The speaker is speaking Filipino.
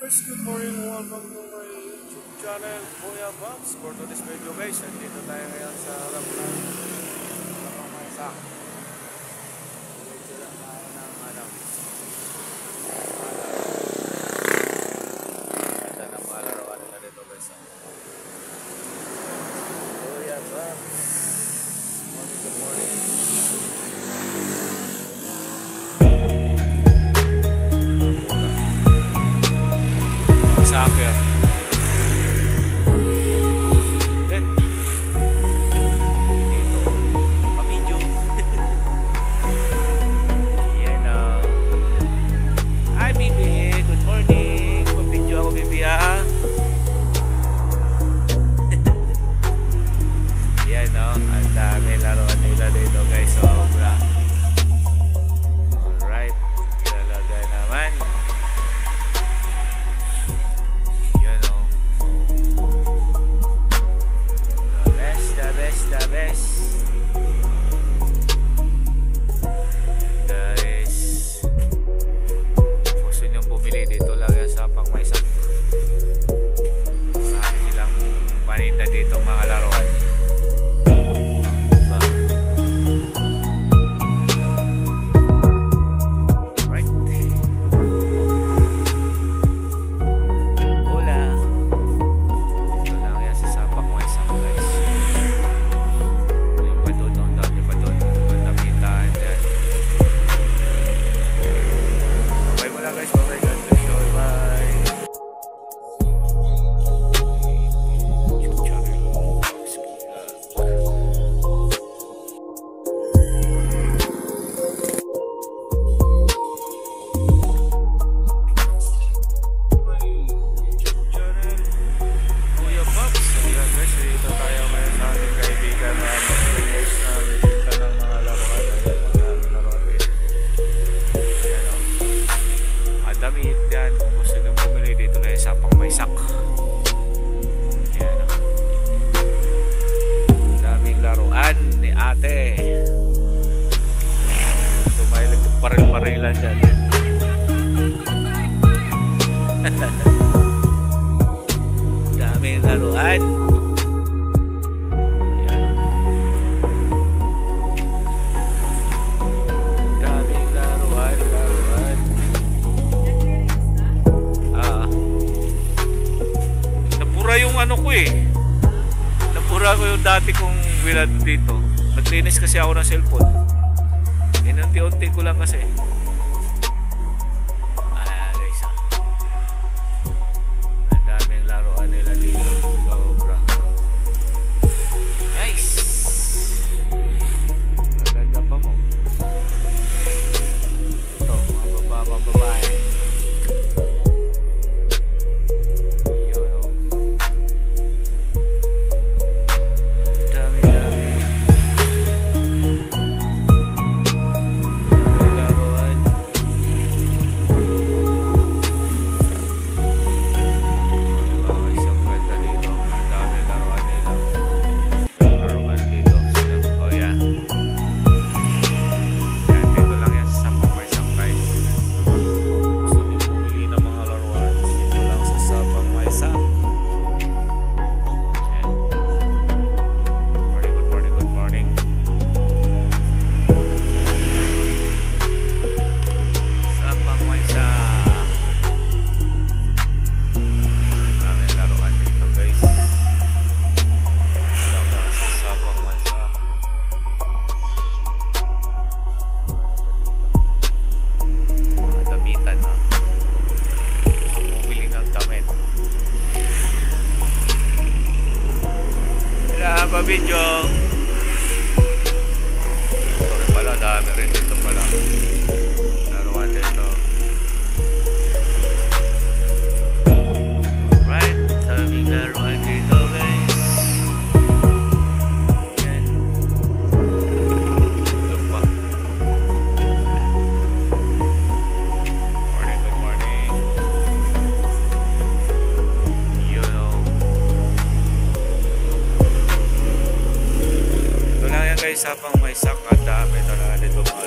Good morning, welcome to my YouTube channel, Kuya Bobs. For today's video guys, nandito tayo ngayon sa harap ng Pamangsak. Medyo lang tayo ng ganda ng mga larawan nila dito guys. Kuya Bobs, good morning. Soccer. Good. Dito. Pa-video. Yan o. Hi, Bibi. Good morning. Pa-video ako, Bibi, ha? Yan o. Ang dami laruan nila dito, guys. Sobra. Alright. Talaga naman. The best guys, gusto nyong bumili dito lang yan sa Pangmaysak. Marami silang paninda dito mga laruan. Right. Hola. Dito lang yan sa Pangmaysak guys. Damit yan, kung gusto nyo bumili dito na sa Pangmaysak. Yan o. Daming laruan ni ate. Tumahilag yung paril-parilan dyan. Daming laruan. Yung ano ko napura ko yung dati kong wilad dito. Naglinis kasi ako ng cellphone. Inunti-unti ko lang kasi. Guys, ang daming laruan nila dito. Sobra. Nice. Maganda pa mo. Ito, mga babae. Video. Ito rin pala, dami rin dito pala. Laruan dito. Right, daming laruan dito guys. Yan. Ito pa. Morning, good morning. You know. Ito lang yan guys, sa Pangmaysak. Ang dami talaga dito mga